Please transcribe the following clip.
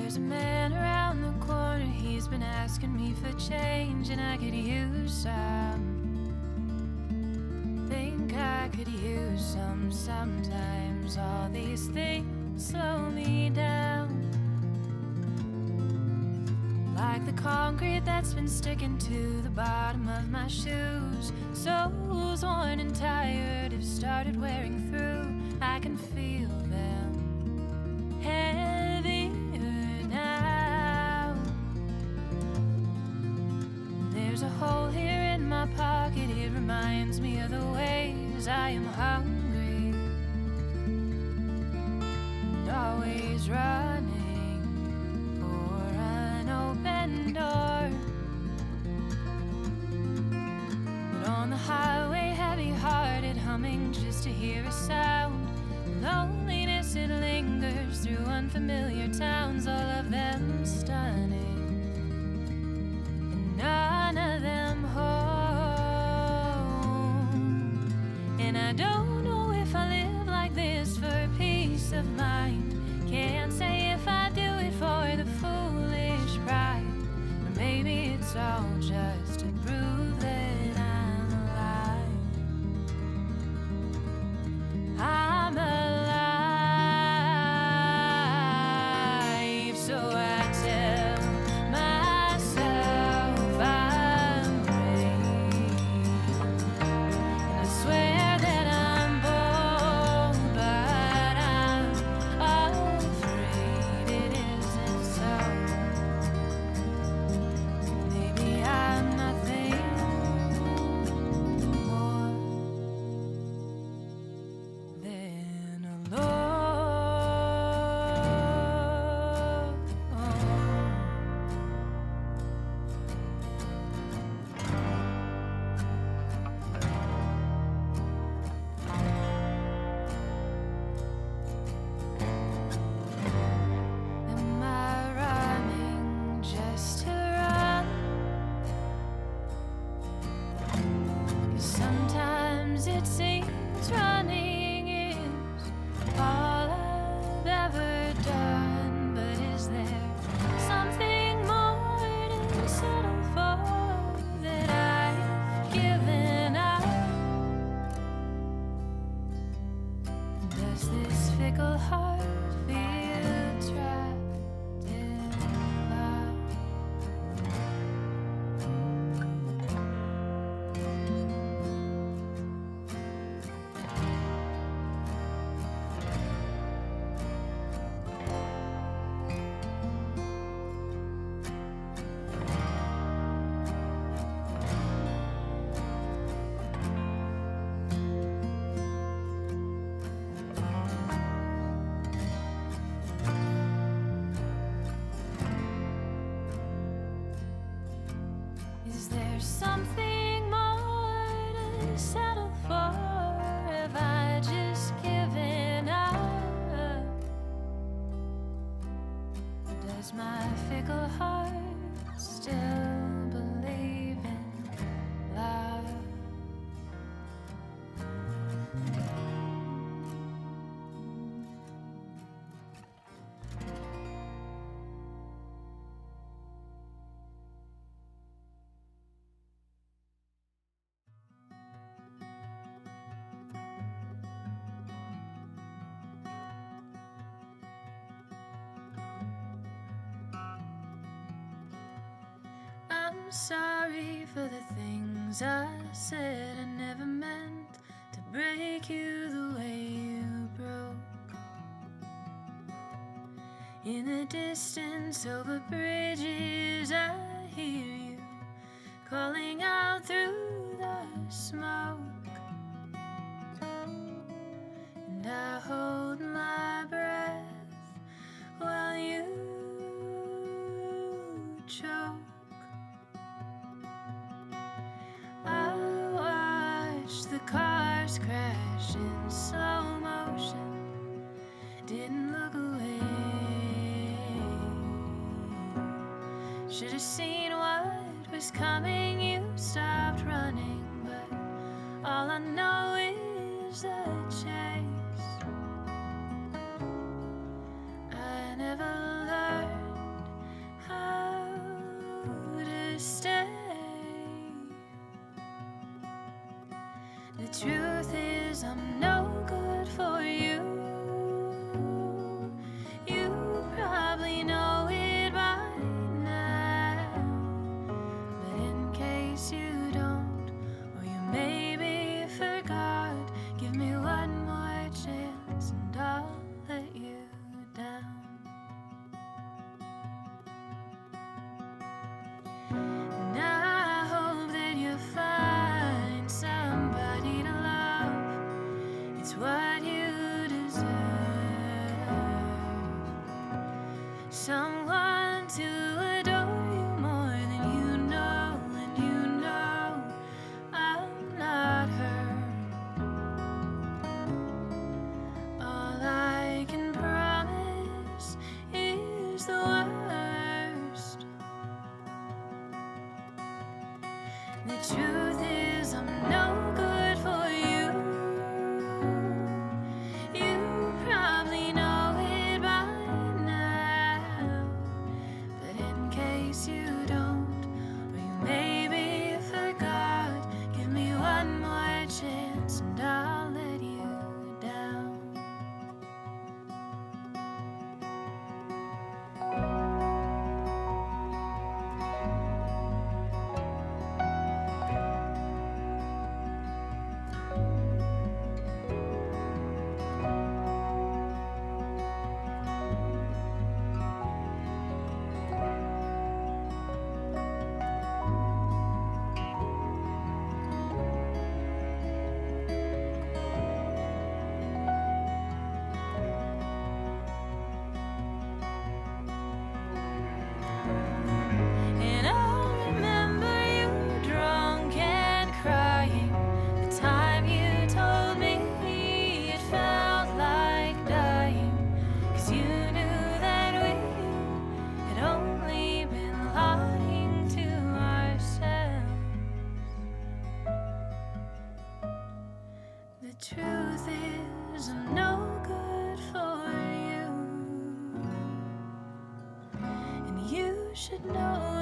There's a man around the corner, he's been asking me for change, and I could use some. Think I could use some sometimes. All these things slow me down, like the concrete that's been sticking to the bottom of my shoes. Soles worn and tired have started wearing through. I can feel them heavier now. There's a hole here in my pocket, it reminds me of the ways I am hungry and always running for an open door. But on the highway, heavy-hearted, humming just to hear a sound. Loneliness, it lingers through unfamiliar towns, all of them stunning, and none of them home. And I don't know if I live like this for peace of mind. Can't say if I do it for the foolish pride, or maybe it's all just to prove that I'm alive. I'm alive, so I tell myself I'm brave, and I swear that I'm bold, but I'm afraid it isn't so. Maybe I'm nothing more than alone. Am I running just to run? 'Cause sometimes it seems running is all I've ever done. But is there something more to settle for that I've given up? Does this fickle heart feel trapped in love? Is there something more to settle for? Have I just given up? Does my fickle heart still believe in love? I'm sorry for the things I said. I never meant to break you the way you broke. In the distance over bridges, I hear you calling out through the smoke, and I hold my breath while you choke. I watched the cars crash in slow motion, didn't look away. Should have seen what was coming. You stopped running, but all I know is the chase. I never learned truth is, I'm no good for you. You probably know it by now, but in case you don't, or you maybe forgot, give me one more chance and I'll let you down. And I hope that you find somebody to love. It's what you deserve. Someone to adore you more than you know, and you know I'm not her. All I can promise is the worst. The truth is, I'm no good for you. You probably know it by now, but in case you don't, or you maybe forgot, give me one more chance and I'll let you down. And I remember you drunk and crying the time you told me it felt like dying, 'cause you knew that we had only been lying to ourselves. The truth is, I'm no good for you, and you should know